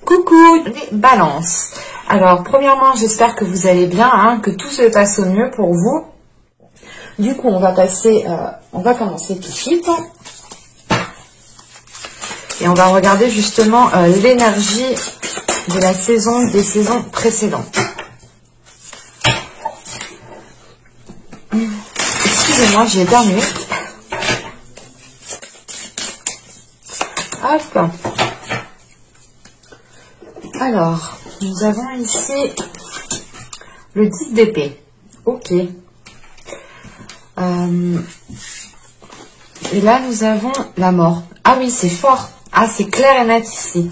Coucou les balances. Alors premièrement, j'espère que vous allez bien, hein, que tout se passe au mieux pour vous. Du coup, on va commencer tout de suite. Et on va regarder justement l'énergie de la saison, des saisons précédentes. Excusez-moi, j'ai éternué. Hop. Alors, nous avons ici le 10 d'épée. Ok. Et là, nous avons la mort. Ah oui, c'est fort. Ah, c'est clair et net ici.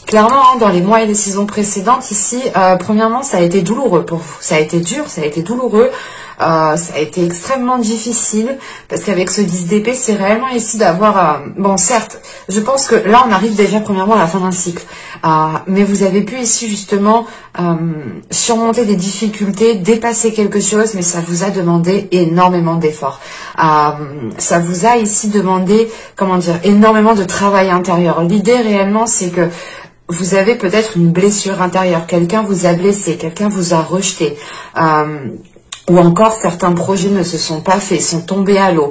Clairement, hein, dans les mois et les saisons précédentes, ici, premièrement, ça a été douloureux pour vous. Ça a été dur, ça a été douloureux. Ça a été extrêmement difficile parce qu'avec ce 10 d'épée, c'est réellement ici d'avoir... bon, certes, je pense que là, on arrive déjà premièrement à la fin d'un cycle. Mais vous avez pu ici justement surmonter des difficultés, dépasser quelque chose, mais ça vous a demandé énormément d'efforts. Ça vous a ici demandé, comment dire, énormément de travail intérieur. L'idée réellement, c'est que vous avez peut-être une blessure intérieure. Quelqu'un vous a blessé, quelqu'un vous a rejeté. Ou encore certains projets ne se sont pas faits, sont tombés à l'eau.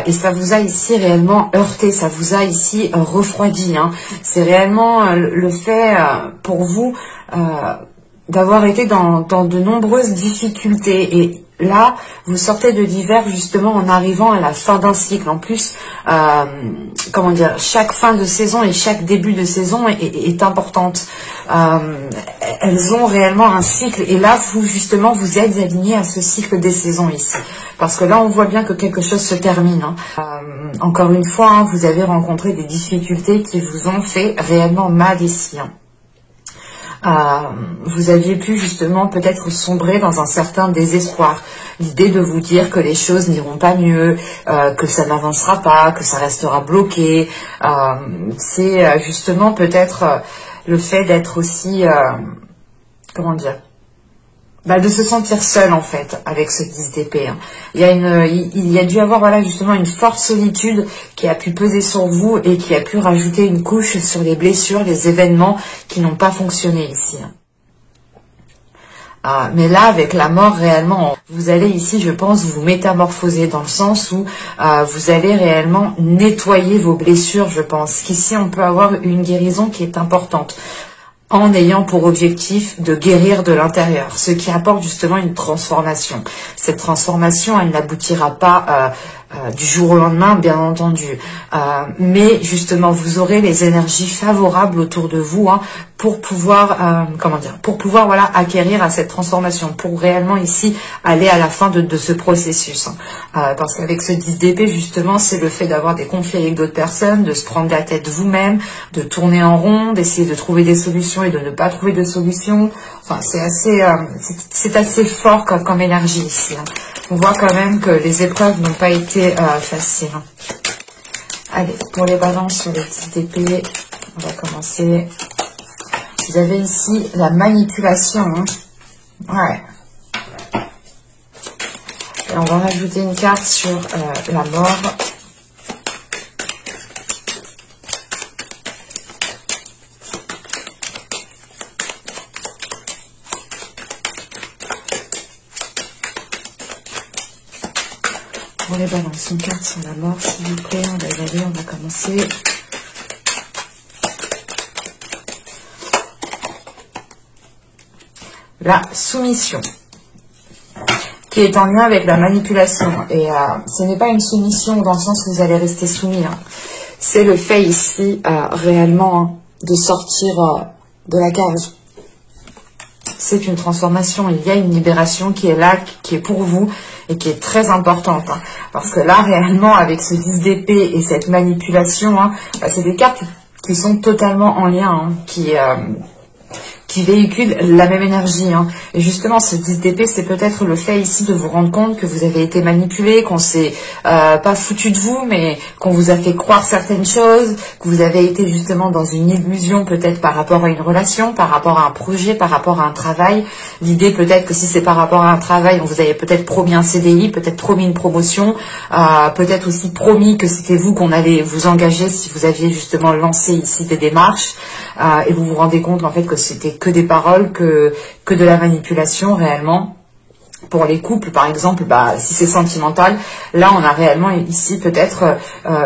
Et ça vous a ici réellement heurté, ça vous a ici refroidi. Hein. C'est réellement le fait pour vous d'avoir été dans de nombreuses difficultés. Et là, vous sortez de l'hiver justement en arrivant à la fin d'un cycle. En plus, comment dire, chaque fin de saison et chaque début de saison est importante. Elles ont réellement un cycle. Et là, vous justement, vous êtes aligné à ce cycle des saisons ici. Parce que là, on voit bien que quelque chose se termine. Hein. Encore une fois, hein, vous avez rencontré des difficultés qui vous ont fait réellement mal ici. Hein. Vous aviez pu justement peut-être sombrer dans un certain désespoir. L'idée de vous dire que les choses n'iront pas mieux, que ça n'avancera pas, que ça restera bloqué. C'est justement peut-être le fait d'être aussi, comment dire, de se sentir seul en fait avec ce 10 d'épée. Hein. Il y a dû avoir voilà justement une forte solitude qui a pu peser sur vous et qui a pu rajouter une couche sur les blessures, les événements qui n'ont pas fonctionné ici. Mais là, avec la mort, réellement, vous allez ici, je pense, vous métamorphoser dans le sens où vous allez réellement nettoyer vos blessures, je pense. Qu'ici, on peut avoir une guérison qui est importante, en ayant pour objectif de guérir de l'intérieur, ce qui apporte justement une transformation. Cette transformation, elle n'aboutira pas du jour au lendemain, bien entendu, mais justement, vous aurez les énergies favorables autour de vous hein, pour pouvoir, voilà, acquérir à cette transformation, pour réellement ici aller à la fin de ce processus. Hein. Parce qu'avec ce 10 d'épée, justement, c'est le fait d'avoir des conflits avec d'autres personnes, de se prendre la tête vous-même, de tourner en rond, d'essayer de trouver des solutions et de ne pas trouver de solutions. Enfin, c'est assez fort comme énergie ici. Hein. On voit quand même que les épreuves n'ont pas été faciles. Hein. Allez, pour les balances sur les 10 d'épée, on va commencer. Vous avez ici la manipulation. Hein. Ouais. Et on va rajouter une carte sur la mort. Pour les balances, une carte sur la mort, s'il vous plaît. On va y aller, on va commencer. La soumission, qui est en lien avec la manipulation. Et ce n'est pas une soumission dans le sens où vous allez rester soumis. Hein. C'est le fait ici, réellement, hein, de sortir de la cage. C'est une transformation, il y a une libération qui est là, qui est pour vous et qui est très importante. Hein. Parce que là, réellement, avec ce 10 d'épée et cette manipulation, hein, c'est des cartes qui sont totalement en lien, hein, qui véhiculent la même énergie. Hein. Et justement, ce 10 d'épée, c'est peut-être le fait ici de vous rendre compte que vous avez été manipulé, qu'on s'est pas foutu de vous, mais qu'on vous a fait croire certaines choses, que vous avez été justement dans une illusion peut-être par rapport à une relation, par rapport à un projet, par rapport à un travail. L'idée peut-être que si c'est par rapport à un travail, on vous avait peut-être promis un CDI, peut-être promis une promotion, peut-être aussi promis que c'était vous qu'on allait vous engager si vous aviez justement lancé ici des démarches. et vous vous rendez compte en fait que c'était que des paroles, que de la manipulation réellement. Pour les couples, par exemple, si c'est sentimental, là on a réellement ici peut-être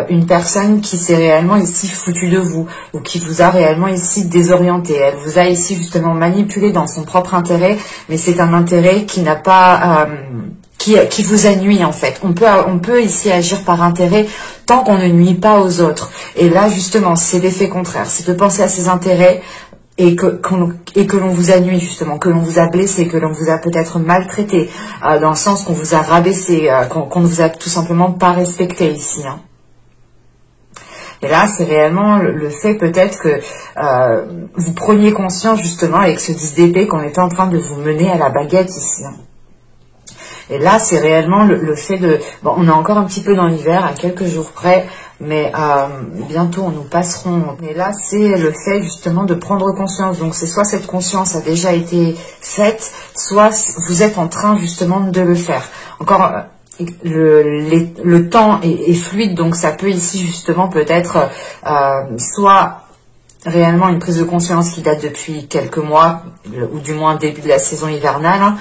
une personne qui s'est réellement ici foutue de vous, ou qui vous a réellement ici désorienté. Elle vous a ici justement manipulé dans son propre intérêt, mais c'est un intérêt qui n'a pas... qui vous a nui en fait. On peut ici agir par intérêt tant qu'on ne nuit pas aux autres. Et là justement, c'est l'effet contraire, c'est de penser à ses intérêts, et que l'on vous a nuit justement, que l'on vous a blessé, que l'on vous a peut-être maltraité, dans le sens qu'on vous a rabaissé, qu'on ne vous a tout simplement pas respecté ici. Hein. Et là, c'est réellement le fait peut-être que vous preniez conscience justement avec ce 10 d'épée qu'on était en train de vous mener à la baguette ici. Hein. Et là, c'est réellement le fait de... Bon, on est encore un petit peu dans l'hiver, à quelques jours près, mais bientôt, nous passerons. Et là, c'est le fait justement de prendre conscience. Donc, c'est soit cette conscience a déjà été faite, soit vous êtes en train justement de le faire. Encore... Le temps est fluide, donc ça peut ici justement peut-être soit réellement une prise de conscience qui date depuis quelques mois, ou du moins début de la saison hivernale,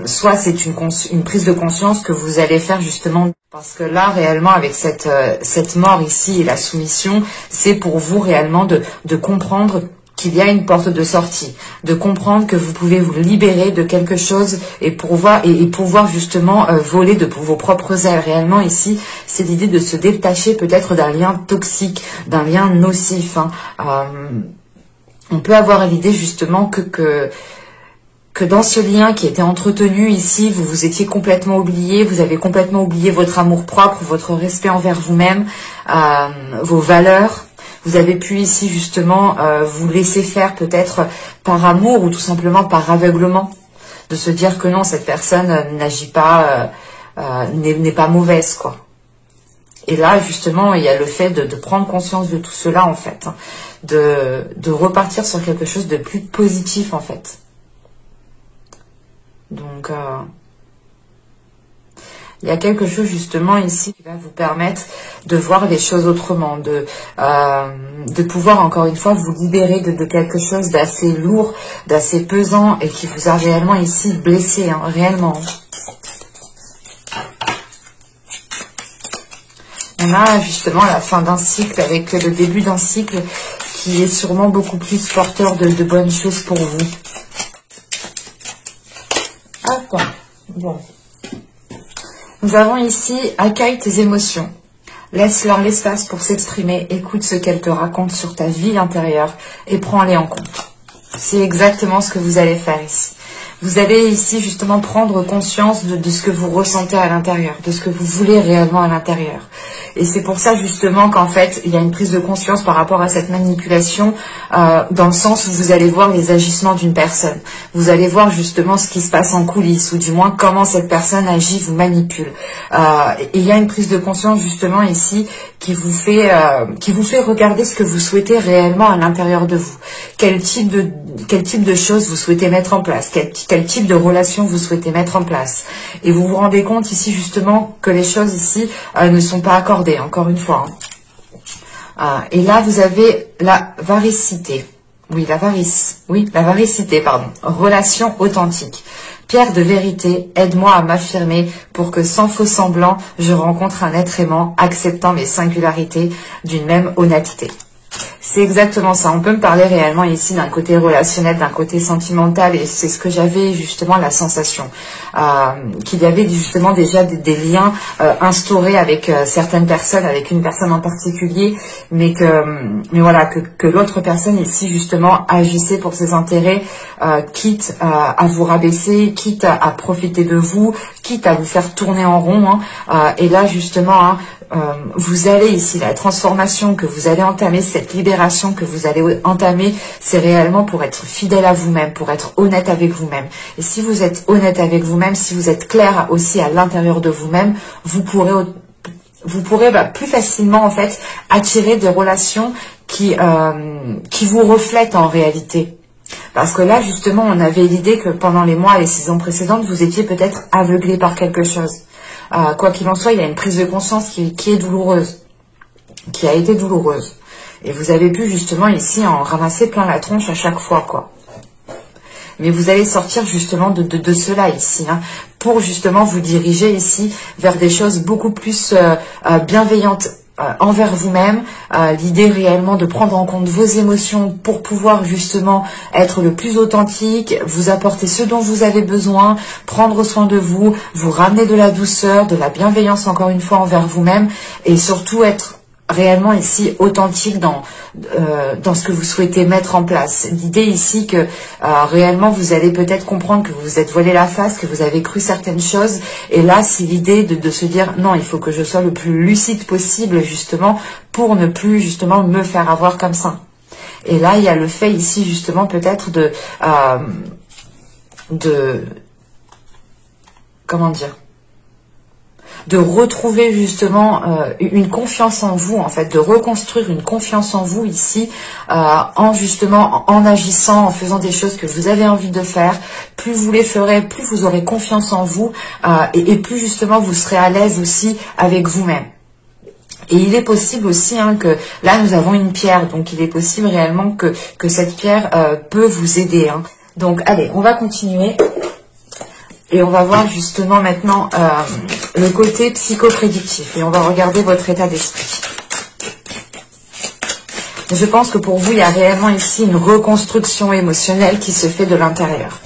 soit c'est une prise de conscience que vous allez faire justement, parce que là réellement avec cette mort ici et la soumission, c'est pour vous réellement de comprendre qu'il y a une porte de sortie, de comprendre que vous pouvez vous libérer de quelque chose et pouvoir justement voler de vos propres ailes. Réellement ici, c'est l'idée de se détacher peut-être d'un lien toxique, d'un lien nocif. Hein. On peut avoir l'idée justement que dans ce lien qui était entretenu ici, vous vous étiez complètement oublié, vous avez complètement oublié votre amour propre, votre respect envers vous-même, vos valeurs. Vous avez pu ici justement vous laisser faire peut-être par amour ou tout simplement par aveuglement, de se dire que non, cette personne n'agit pas, n'est pas mauvaise, quoi. Et là justement, il y a le fait de prendre conscience de tout cela en fait, hein, de repartir sur quelque chose de plus positif en fait. Donc il y a quelque chose justement ici qui va vous permettre de voir les choses autrement, de pouvoir encore une fois vous libérer de quelque chose d'assez lourd, d'assez pesant et qui vous a réellement ici blessé, hein, réellement. On a justement la fin d'un cycle avec le début d'un cycle qui est sûrement beaucoup plus porteur de bonnes choses pour vous. Attends, bon. Nous avons ici « Accueille tes émotions ». Laisse-leur l'espace pour s'exprimer, écoute ce qu'elles te racontent sur ta vie intérieure et prends-les en compte. C'est exactement ce que vous allez faire ici. Vous allez ici justement prendre conscience de ce que vous ressentez à l'intérieur, de ce que vous voulez réellement à l'intérieur. Et c'est pour ça justement qu'en fait, il y a une prise de conscience par rapport à cette manipulation, dans le sens où vous allez voir les agissements d'une personne. Vous allez voir justement ce qui se passe en coulisses, ou du moins comment cette personne agit, vous manipule. Et il y a une prise de conscience justement ici qui vous fait regarder ce que vous souhaitez réellement à l'intérieur de vous. Quel type de choses vous souhaitez mettre en place, quel type de relation vous souhaitez mettre en place. Et vous vous rendez compte ici justement que les choses ici ne sont pas accordées, encore une fois. Hein. Et là, vous avez la varicité. Oui, la varicité, pardon. Relation authentique. Pierre de vérité, aide-moi à m'affirmer pour que sans faux semblant, je rencontre un être aimant, acceptant mes singularités d'une même honnêteté. C'est exactement ça. On peut me parler réellement ici d'un côté relationnel, d'un côté sentimental, et c'est ce que j'avais justement la sensation. Qu'il y avait justement déjà des liens instaurés avec certaines personnes, avec une personne en particulier, mais voilà, que l'autre personne ici justement agissait pour ses intérêts, quitte à vous rabaisser, quitte à profiter de vous, quitte à vous faire tourner en rond. Hein, et là justement, hein, vous allez ici, la transformation que vous allez entamer, cette libération que vous allez entamer, c'est réellement pour être fidèle à vous-même, pour être honnête avec vous-même. Et si vous êtes honnête avec vous-même, si vous êtes clair aussi à l'intérieur de vous-même, vous pourrez plus facilement en fait attirer des relations qui vous reflètent en réalité. Parce que là, justement, on avait l'idée que pendant les mois et les saisons précédentes, vous étiez peut-être aveuglé par quelque chose. Quoi qu'il en soit, il y a une prise de conscience qui est douloureuse, qui a été douloureuse. Et vous avez pu justement ici en ramasser plein la tronche à chaque fois, quoi. Mais vous allez sortir justement de cela ici, hein, pour justement vous diriger ici vers des choses beaucoup plus bienveillantes envers vous-même. L'idée réellement de prendre en compte vos émotions pour pouvoir justement être le plus authentique, vous apporter ce dont vous avez besoin, prendre soin de vous, vous ramener de la douceur, de la bienveillance encore une fois envers vous-même, et surtout être réellement ici authentique dans ce que vous souhaitez mettre en place. L'idée ici que réellement vous allez peut-être comprendre que vous vous êtes voilé la face, que vous avez cru certaines choses, et là c'est l'idée de se dire non, il faut que je sois le plus lucide possible justement pour ne plus justement me faire avoir comme ça. Et là il y a le fait ici justement peut-être de comment dire, de retrouver justement une confiance en vous, en fait, de reconstruire une confiance en vous ici, en justement en agissant, en faisant des choses que vous avez envie de faire. Plus vous les ferez, plus vous aurez confiance en vous, et plus justement vous serez à l'aise aussi avec vous-même. Et il est possible aussi hein, que là nous avons une pierre, donc il est possible réellement que cette pierre peut vous aider. Hein. Donc allez, on va continuer. Et on va voir justement maintenant le côté psychoprédictif. Et on va regarder votre état d'esprit. Je pense que pour vous, il y a réellement ici une reconstruction émotionnelle qui se fait de l'intérieur.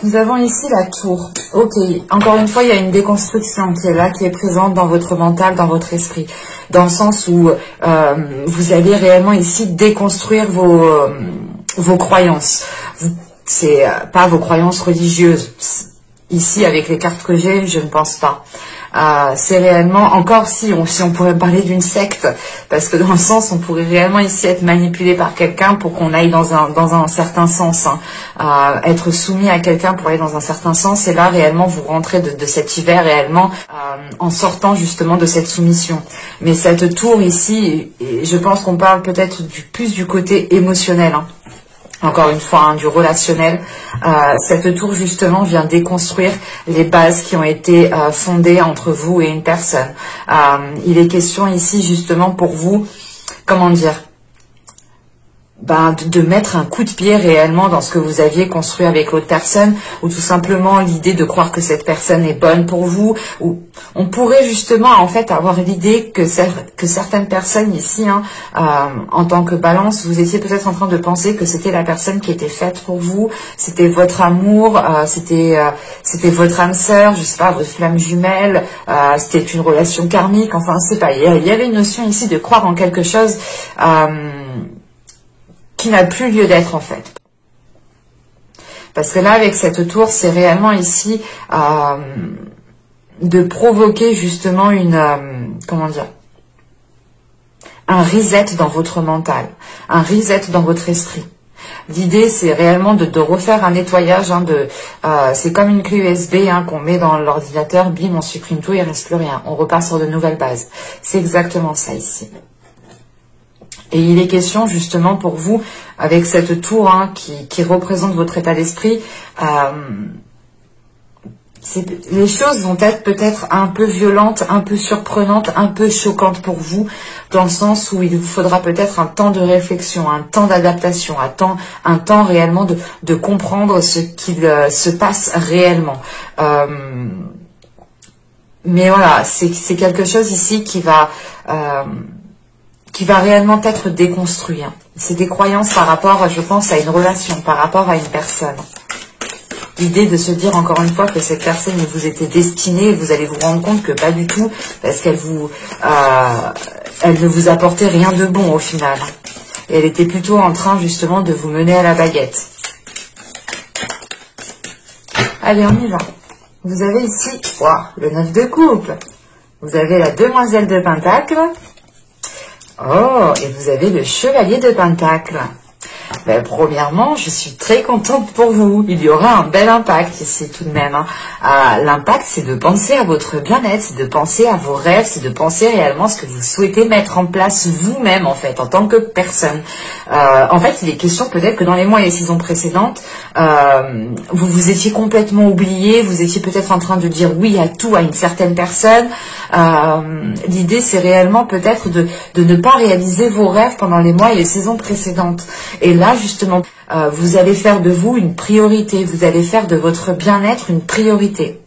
Nous avons ici la tour. Ok, encore une fois, il y a une déconstruction qui est là, qui est présente dans votre mental, dans votre esprit. Dans le sens où vous allez réellement ici déconstruire vos croyances. C'est pas vos croyances religieuses. Ici, avec les cartes que j'ai, je ne pense pas. C'est réellement, encore si on pourrait parler d'une secte, parce que dans le sens, on pourrait réellement ici être manipulé par quelqu'un pour qu'on aille dans un certain sens. Hein. Être soumis à quelqu'un pour aller dans un certain sens, et là, réellement, vous rentrez de cet hiver réellement en sortant justement de cette soumission. Mais cette tour ici, et je pense qu'on parle peut-être plus du côté émotionnel, hein. Encore une fois, hein, du relationnel. Cette tour, justement, vient déconstruire les bases qui ont été fondées entre vous et une personne. Il est question ici, justement, pour vous, comment dire, de mettre un coup de pied réellement dans ce que vous aviez construit avec l'autre personne, ou tout simplement l'idée de croire que cette personne est bonne pour vous, ou on pourrait justement en fait avoir l'idée que certaines personnes ici, hein, en tant que balance, vous étiez peut-être en train de penser que c'était la personne qui était faite pour vous, c'était votre amour, c'était votre âme sœur, je sais pas, votre flamme jumelle, c'était une relation karmique, enfin c'est pas, il y avait une notion ici de croire en quelque chose qui n'a plus lieu d'être en fait. Parce que là, avec cette tour, c'est réellement ici de provoquer justement comment dire, un reset dans votre mental, un reset dans votre esprit. L'idée, c'est réellement de refaire un nettoyage. Hein, c'est comme une clé USB hein, qu'on met dans l'ordinateur, bim, on supprime tout, il ne reste plus rien. On repart sur de nouvelles bases. C'est exactement ça ici. Et il est question justement pour vous, avec cette tour hein, qui représente votre état d'esprit, les choses vont être peut-être un peu violentes, un peu surprenantes, un peu choquantes pour vous, dans le sens où il vous faudra peut-être un temps de réflexion, un temps d'adaptation, un temps réellement de comprendre ce qu'il se passe réellement. Mais voilà, c'est quelque chose ici qui va réellement être déconstruit. Hein. C'est des croyances par rapport, je pense, à une relation, par rapport à une personne. L'idée de se dire encore une fois que cette personne vous était destinée, vous allez vous rendre compte que pas du tout, parce qu'elle elle ne vous apportait rien de bon au final. Et elle était plutôt en train justement de vous mener à la baguette. Allez, on y va. Vous avez ici le 9 de coupe. Vous avez la demoiselle de Pentacle. Oh, et vous avez le chevalier de Pentacle. Ben, premièrement, je suis très contente pour vous. Il y aura un bel impact ici tout de même. Hein. L'impact, c'est de penser à votre bien-être, c'est de penser à vos rêves, c'est de penser réellement à ce que vous souhaitez mettre en place vous-même en fait, en tant que personne. En fait, il est question peut-être que dans les mois et les saisons précédentes, vous vous étiez complètement oublié, vous étiez peut-être en train de dire oui à tout à une certaine personne. L'idée, c'est réellement peut-être de ne pas réaliser vos rêves pendant les mois et les saisons précédentes. Et là, justement, vous allez faire de vous une priorité, vous allez faire de votre bien-être une priorité.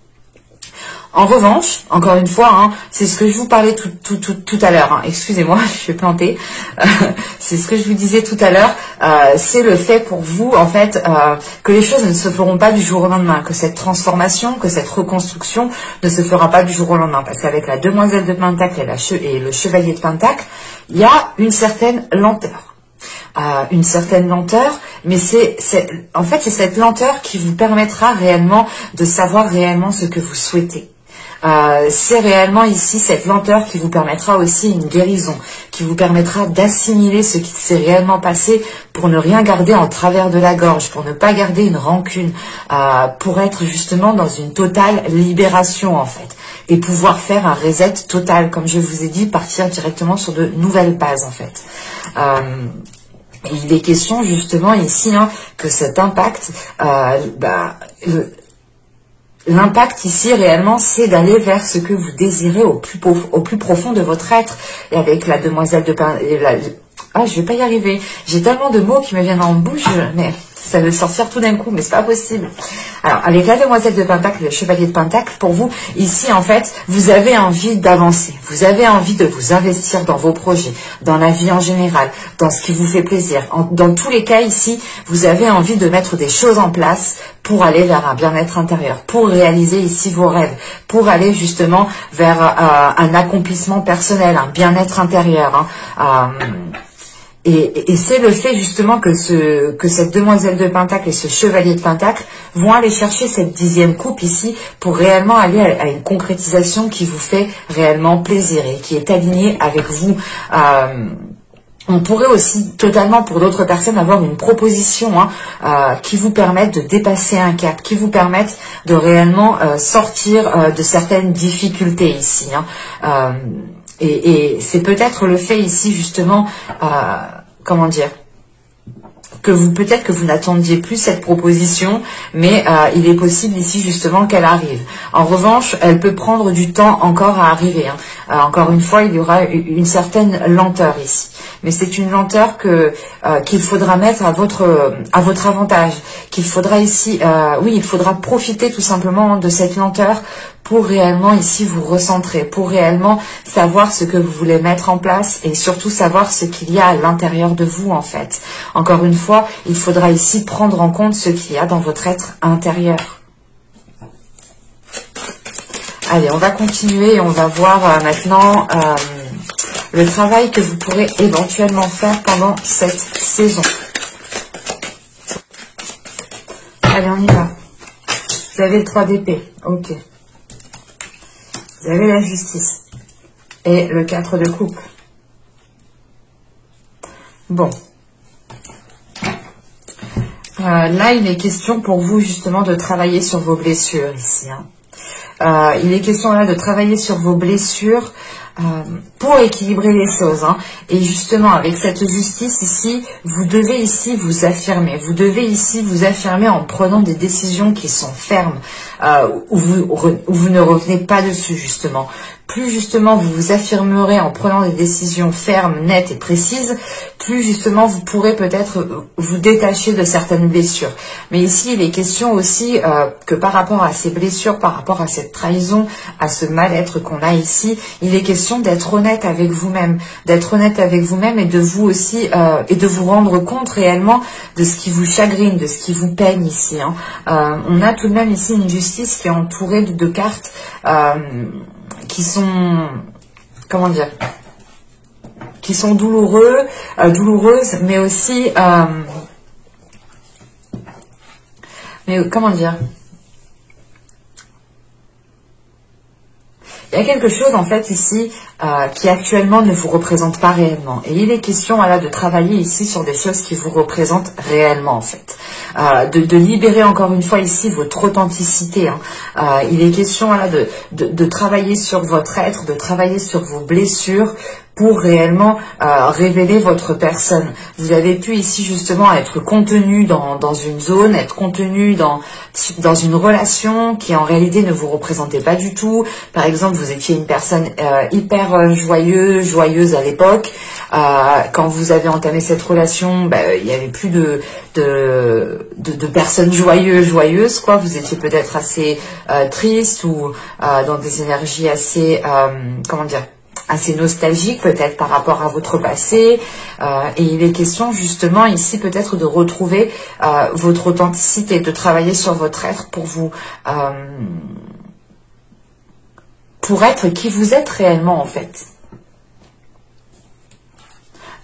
En revanche, encore une fois, hein, c'est ce que je vous parlais tout à l'heure. Hein, excusez-moi, je suis plantée. C'est ce que je vous disais tout à l'heure. C'est le fait pour vous, en fait, que les choses ne se feront pas du jour au lendemain, que cette transformation, que cette reconstruction ne se fera pas du jour au lendemain. Parce qu'avec la demoiselle de Pentacle et le chevalier de Pentacle, il y a une certaine lenteur. Mais en fait c'est cette lenteur qui vous permettra réellement de savoir réellement ce que vous souhaitez. C'est réellement ici cette lenteur qui vous permettra aussi une guérison, qui vous permettra d'assimiler ce qui s'est réellement passé pour ne rien garder en travers de la gorge, pour ne pas garder une rancune, pour être justement dans une totale libération en fait. Et pouvoir faire un reset total, comme je vous ai dit, partir directement sur de nouvelles bases en fait. Il est question justement ici hein, que cet impact, l'impact ici réellement c'est d'aller vers ce que vous désirez au plus profond de votre être. Et avec la demoiselle de je vais pas y arriver. J'ai tellement de mots qui me viennent en bouche, mais ça veut sortir tout d'un coup, mais c'est pas possible. Alors, avec la demoiselle de Pentacle et le chevalier de Pentacle, pour vous, ici, en fait, vous avez envie d'avancer. Vous avez envie de vous investir dans vos projets, dans la vie en général, dans ce qui vous fait plaisir. Dans tous les cas, ici, vous avez envie de mettre des choses en place pour aller vers un bien-être intérieur, pour réaliser ici vos rêves, pour aller justement vers un accomplissement personnel, un bien-être intérieur. Hein, Et c'est le fait justement que cette demoiselle de Pentacle et ce chevalier de Pentacle vont aller chercher cette 10e coupe ici pour réellement aller à une concrétisation qui vous fait réellement plaisir et qui est alignée avec vous. On pourrait aussi totalement pour d'autres personnes avoir une proposition qui vous permette de dépasser un cap, qui vous permette de réellement sortir de certaines difficultés ici. Hein. Et c'est peut-être le fait ici justement, comment dire, peut-être que vous n'attendiez plus cette proposition, mais il est possible ici justement qu'elle arrive. En revanche, elle peut prendre du temps encore à arriver. Hein. Encore une fois, il y aura une certaine lenteur ici. Mais c'est une lenteur qu'il faudra mettre à votre avantage, qu'il faudra ici, il faudra profiter tout simplement de cette lenteur pour réellement ici vous recentrer, pour réellement savoir ce que vous voulez mettre en place et surtout savoir ce qu'il y a à l'intérieur de vous en fait. Encore une fois, il faudra ici prendre en compte ce qu'il y a dans votre être intérieur. Allez, on va continuer et on va voir maintenant le travail que vous pourrez éventuellement faire pendant cette saison. Allez, on y va. Vous avez le 3 d'épée, ok. Vous avez la justice et le 4 de coupe. Bon. Là, il est question pour vous justement de travailler sur vos blessures ici. Hein. Il est question là de travailler sur vos blessures pour équilibrer les choses. Hein. Et justement, avec cette justice ici, vous devez ici vous affirmer. Vous devez ici vous affirmer en prenant des décisions qui sont fermes, où vous ne revenez pas dessus justement. Plus justement vous vous affirmerez en prenant des décisions fermes, nettes et précises, plus justement vous pourrez peut-être vous détacher de certaines blessures. Mais ici, il est question aussi que par rapport à ces blessures, par rapport à cette trahison, à ce mal-être qu'on a ici, il est question d'être honnête avec vous-même, et de vous aussi, et de vous rendre compte réellement de ce qui vous chagrine, de ce qui vous peine ici. Hein. On a tout de même ici une justice qui est entourée de cartes qui sont, comment dire, qui sont douloureuses, mais aussi, Il y a quelque chose en fait ici qui actuellement ne vous représente pas réellement. Et il est question voilà, de travailler ici sur des choses qui vous représentent réellement en fait. De libérer encore une fois ici votre authenticité. Hein. Il est question voilà, de travailler sur votre être, de travailler sur vos blessures pour réellement révéler votre personne. Vous avez pu ici justement être contenu dans une zone, être contenu dans une relation qui en réalité ne vous représentait pas du tout. Par exemple, vous étiez une personne hyper joyeuse à l'époque. Quand vous avez entamé cette relation, il n'y avait plus de personnes joyeuses, quoi. Vous étiez peut-être assez triste ou dans des énergies assez, assez nostalgique peut-être par rapport à votre passé, et il est question justement ici peut-être de retrouver votre authenticité, de travailler sur votre être pour vous pour être qui vous êtes réellement en fait.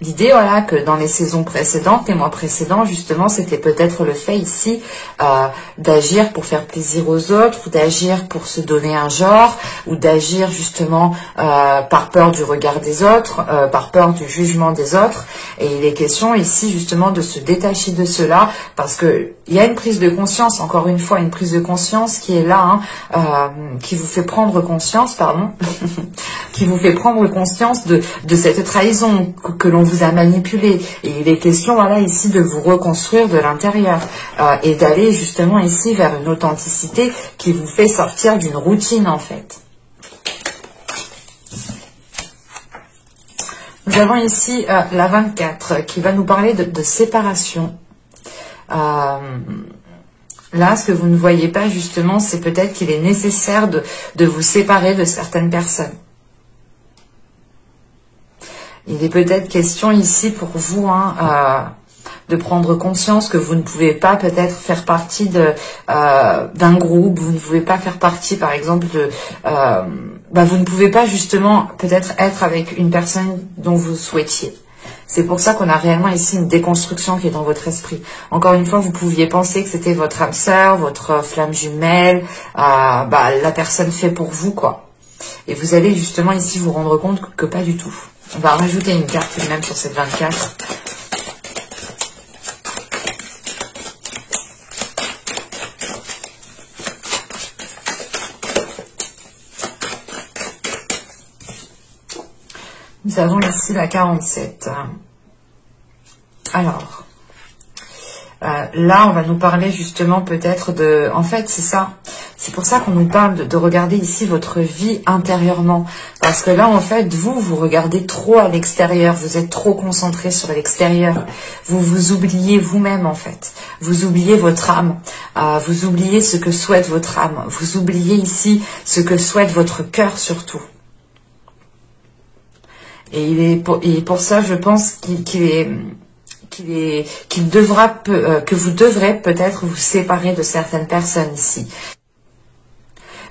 L'idée, voilà, que dans les saisons précédentes, les mois précédents, justement, c'était peut-être le fait ici d'agir pour faire plaisir aux autres, ou d'agir pour se donner un genre, ou d'agir justement par peur du regard des autres, par peur du jugement des autres. Et il est question ici justement de se détacher de cela, parce que il y a une prise de conscience, encore une fois, une prise de conscience qui est là, qui vous fait prendre conscience, qui vous fait prendre conscience de cette trahison que l'on vous a manipulé. Et il est question, voilà, ici de vous reconstruire de l'intérieur et d'aller justement ici vers une authenticité qui vous fait sortir d'une routine en fait. Nous avons ici la 24 qui va nous parler de séparation. Là, ce que vous ne voyez pas justement, c'est peut-être qu'il est nécessaire de vous séparer de certaines personnes. Il est peut-être question ici pour vous de prendre conscience que vous ne pouvez pas peut-être faire partie d'un groupe, vous ne pouvez pas faire partie par exemple vous ne pouvez pas justement peut-être être avec une personne dont vous souhaitiez. C'est pour ça qu'on a réellement ici une déconstruction qui est dans votre esprit. Encore une fois, vous pouviez penser que c'était votre âme sœur, votre flamme jumelle, la personne fait pour vous, quoi. Et vous allez justement ici vous rendre compte que pas du tout. On va rajouter une carte même sur cette 24. Nous avons ici la 47. Alors, là, on va nous parler justement peut-être de... En fait, c'est ça. C'est pour ça qu'on nous parle de regarder ici votre vie intérieurement. Parce que là, en fait, vous regardez trop à l'extérieur. Vous êtes trop concentré sur l'extérieur. Vous vous oubliez vous-même, en fait. Vous oubliez votre âme. Vous oubliez ce que souhaite votre âme. Vous oubliez ici ce que souhaite votre cœur, surtout. Et pour ça, je pense que vous devrez peut-être vous séparer de certaines personnes ici.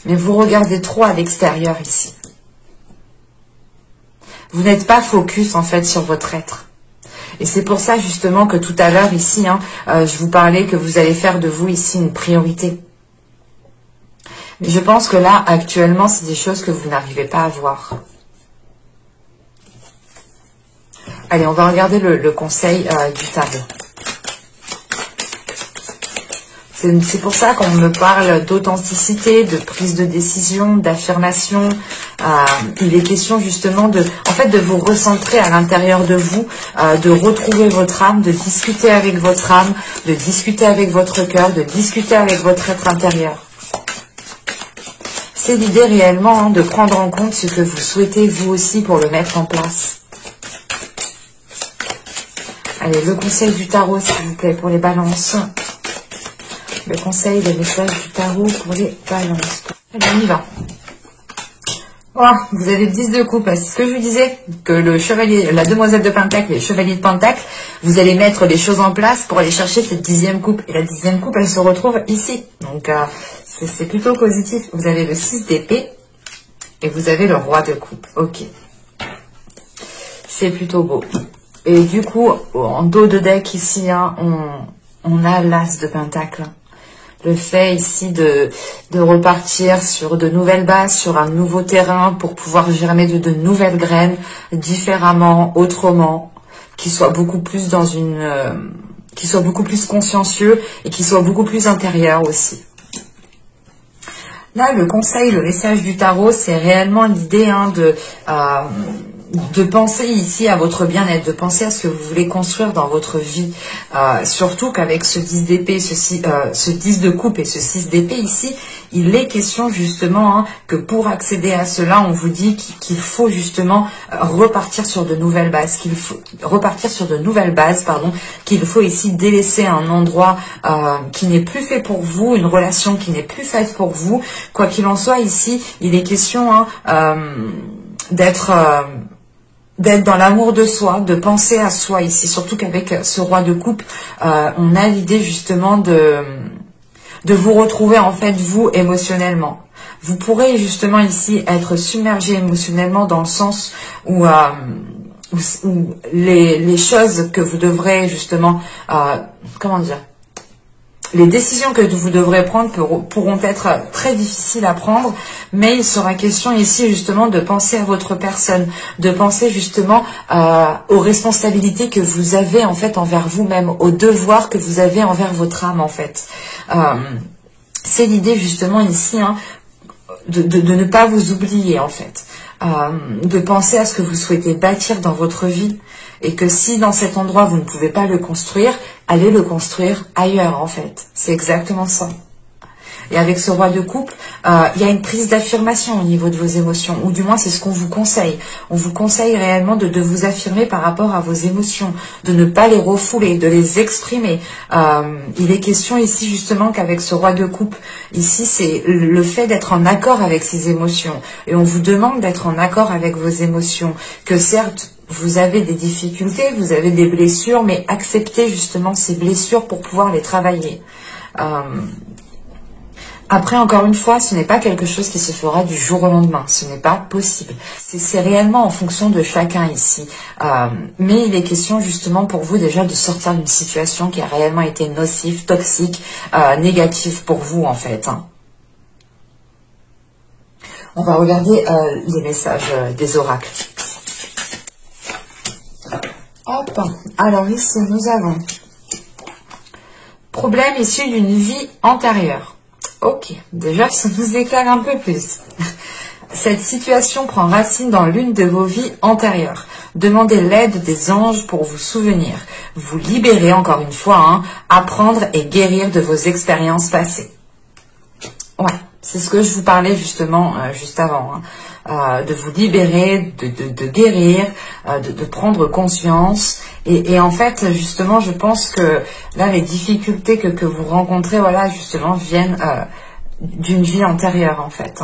Mais vous regardez trop à l'extérieur ici. Vous n'êtes pas focus en fait sur votre être. Et c'est pour ça justement que tout à l'heure ici, je vous parlais que vous allez faire de vous ici une priorité. Mais je pense que là, actuellement, c'est des choses que vous n'arrivez pas à voir. Allez, on va regarder le conseil du tarot. C'est pour ça qu'on me parle d'authenticité, de prise de décision, d'affirmation. Il est question justement de vous recentrer à l'intérieur de vous, de retrouver votre âme, de discuter avec votre âme, de discuter avec votre cœur, de discuter avec votre être intérieur. C'est l'idée réellement de prendre en compte ce que vous souhaitez vous aussi pour le mettre en place. Allez, le conseil du tarot, s'il vous plaît, pour les balances. Le conseil, les messages du tarot pour les balances. Allez, on y va. Oh, vous avez le 10 de coupe. C'est ce que je vous disais, que le chevalier, la demoiselle de Pentacle et le chevalier de Pentacle, vous allez mettre les choses en place pour aller chercher cette 10e coupe. Et la 10e coupe, elle se retrouve ici. Donc, c'est plutôt positif. Vous avez le 6 d'épée et vous avez le roi de coupe. Ok. C'est plutôt beau. Et du coup, en dos de deck ici, on a l'as de Pentacle. Le fait ici de repartir sur de nouvelles bases, sur un nouveau terrain pour pouvoir germer de nouvelles graines, différemment, autrement, qui soient beaucoup plus dans qui soient beaucoup plus consciencieux et qui soient beaucoup plus intérieurs aussi. Là, le conseil, le message du tarot, c'est réellement l'idée de penser ici à votre bien-être, de penser à ce que vous voulez construire dans votre vie. Surtout qu'avec ce 10 d'épée, ce 10 de coupe et ce 6 d'épée ici, il est question justement que pour accéder à cela, on vous dit qu'il faut justement repartir sur de nouvelles bases, qu'il faut ici délaisser un endroit qui n'est plus fait pour vous, une relation qui n'est plus faite pour vous. Quoi qu'il en soit ici, il est question d'être dans l'amour de soi, de penser à soi ici, surtout qu'avec ce roi de coupe, on a l'idée justement de vous retrouver en fait vous émotionnellement. Vous pourrez justement ici être submergé émotionnellement dans le sens où les choses que vous devrez justement, les décisions que vous devrez prendre pourront être très difficiles à prendre, mais il sera question ici justement de penser à votre personne, de penser justement aux responsabilités que vous avez en fait envers vous-même, aux devoirs que vous avez envers votre âme en fait. C'est l'idée justement ici de ne pas vous oublier en fait, de penser à ce que vous souhaitez bâtir dans votre vie. Et que si dans cet endroit vous ne pouvez pas le construire, allez le construire ailleurs en fait. C'est exactement ça. Et avec ce roi de coupe, il y a une prise d'affirmation au niveau de vos émotions, ou du moins c'est ce qu'on vous conseille. On vous conseille réellement de vous affirmer par rapport à vos émotions, de ne pas les refouler, de les exprimer. Il est question ici justement qu'avec ce roi de coupe, ici c'est le fait d'être en accord avec ses émotions. Et on vous demande d'être en accord avec vos émotions, que certes, vous avez des difficultés, vous avez des blessures, mais acceptez justement ces blessures pour pouvoir les travailler. Après, encore une fois, ce n'est pas quelque chose qui se fera du jour au lendemain. Ce n'est pas possible. C'est réellement en fonction de chacun ici. Mais il est question justement pour vous déjà de sortir d'une situation qui a réellement été nocive, toxique, négative pour vous en fait. On va regarder les messages des oracles. Hop. Alors ici, nous avons problème issu d'une vie antérieure. Ok, déjà ça nous éclaire un peu plus. Cette situation prend racine dans l'une de vos vies antérieures. Demandez l'aide des anges pour vous souvenir. Vous libérer encore une fois, apprendre et guérir de vos expériences passées. Ouais, c'est ce que je vous parlais justement juste avant. De vous libérer, de guérir, de prendre conscience. Et en fait, justement, je pense que là, les difficultés que vous rencontrez, voilà, justement, viennent d'une vie antérieure, en fait.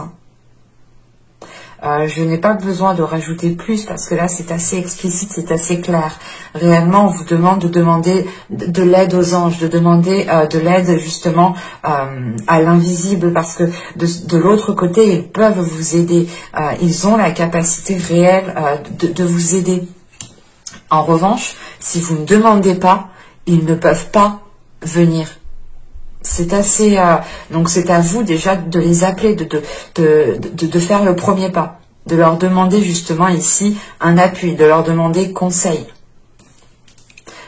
Je n'ai pas besoin de rajouter plus parce que là c'est assez explicite, c'est assez clair. Réellement, on vous demande de demander de l'aide aux anges, de demander de l'aide justement à l'invisible parce que de l'autre côté, ils peuvent vous aider. Ils ont la capacité réelle de vous aider. En revanche, si vous ne demandez pas, ils ne peuvent pas venir. C'est assez, donc c'est à vous déjà de les appeler, de faire le premier pas, de leur demander justement ici un appui, de leur demander conseil.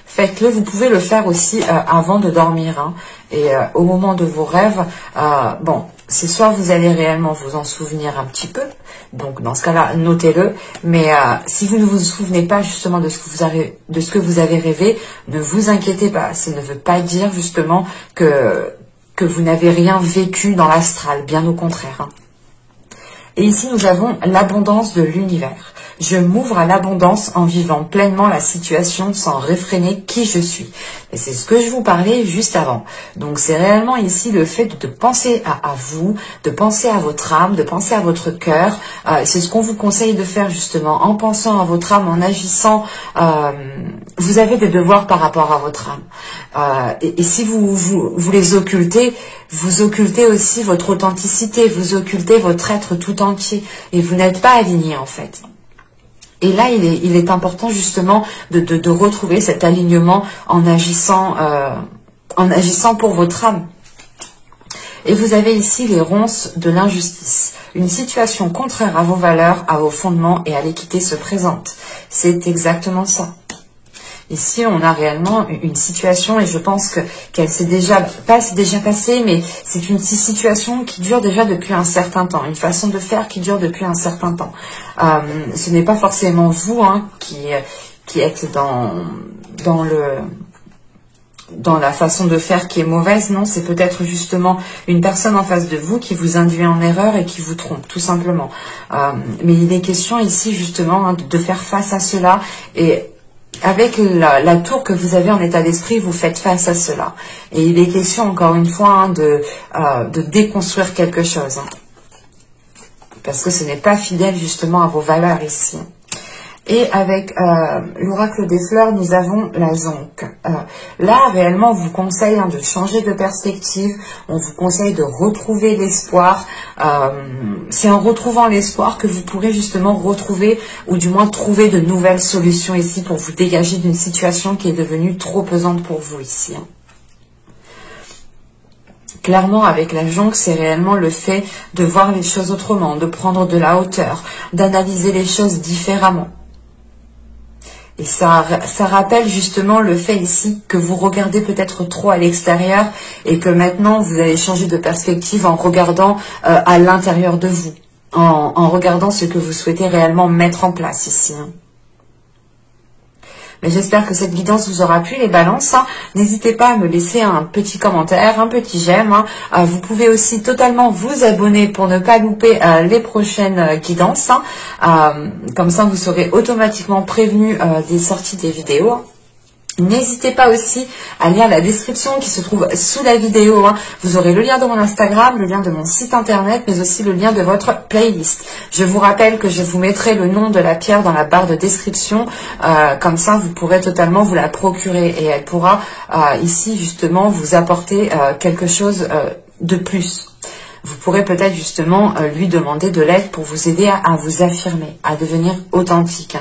Faites-le, vous pouvez le faire aussi avant de dormir. Et au moment de vos rêves, bon, c'est soit vous allez réellement vous en souvenir un petit peu, donc dans ce cas-là, notez-le, mais si vous ne vous souvenez pas justement de ce que vous avez rêvé, ne vous inquiétez pas, ça ne veut pas dire justement que vous n'avez rien vécu dans l'astral, bien au contraire. Et ici, nous avons l'abondance de l'univers. Je m'ouvre à l'abondance en vivant pleinement la situation sans réfréner qui je suis. Et c'est ce que je vous parlais juste avant. Donc c'est réellement ici le fait de penser à vous, de penser à votre âme, de penser à votre cœur. C'est ce qu'on vous conseille de faire justement en pensant à votre âme, en agissant. Vous avez des devoirs par rapport à votre âme. Et si vous les occultez, vous occultez aussi votre authenticité, vous occultez votre être tout entier. Et vous n'êtes pas aligné en fait. Et là, il est important justement de retrouver cet alignement en agissant pour votre âme. Et vous avez ici les ronces de l'injustice. Une situation contraire à vos valeurs, à vos fondements et à l'équité se présente. C'est exactement ça. Ici, on a réellement une situation, et je pense qu'elle s'est déjà passée, mais c'est une situation qui dure déjà depuis un certain temps, une façon de faire qui dure depuis un certain temps. Ce n'est pas forcément vous qui êtes dans la façon de faire qui est mauvaise, non, c'est peut-être justement une personne en face de vous qui vous induit en erreur et qui vous trompe, tout simplement. Mais il est question ici justement de faire face à cela, et avec la tour que vous avez en état d'esprit, vous faites face à cela. Et il est question, encore une fois, de déconstruire quelque chose. Parce que ce n'est pas fidèle, justement, à vos valeurs ici. Et avec l'oracle des fleurs, nous avons la jonque. Là, réellement, on vous conseille de changer de perspective. On vous conseille de retrouver l'espoir. C'est en retrouvant l'espoir que vous pourrez justement retrouver, ou du moins trouver de nouvelles solutions ici pour vous dégager d'une situation qui est devenue trop pesante pour vous ici. Clairement, avec la jonque, c'est réellement le fait de voir les choses autrement, de prendre de la hauteur, d'analyser les choses différemment. Et ça rappelle justement le fait ici que vous regardez peut-être trop à l'extérieur et que maintenant vous allez changer de perspective en regardant à l'intérieur de vous, en regardant ce que vous souhaitez réellement mettre en place ici. Mais j'espère que cette guidance vous aura plu, les balances. N'hésitez pas à me laisser un petit commentaire, un petit j'aime. Vous pouvez aussi totalement vous abonner pour ne pas louper les prochaines guidances. Comme ça, vous serez automatiquement prévenu des sorties des vidéos. N'hésitez pas aussi à lire la description qui se trouve sous la vidéo. Vous aurez le lien de mon Instagram, le lien de mon site internet, mais aussi le lien de votre playlist. Je vous rappelle que je vous mettrai le nom de la pierre dans la barre de description. Comme ça, vous pourrez totalement vous la procurer et elle pourra ici justement vous apporter quelque chose de plus. Vous pourrez peut-être justement lui demander de l'aide pour vous aider à vous affirmer, à devenir authentique.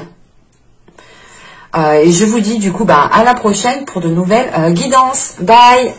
Et je vous dis du coup à la prochaine pour de nouvelles guidances. Bye!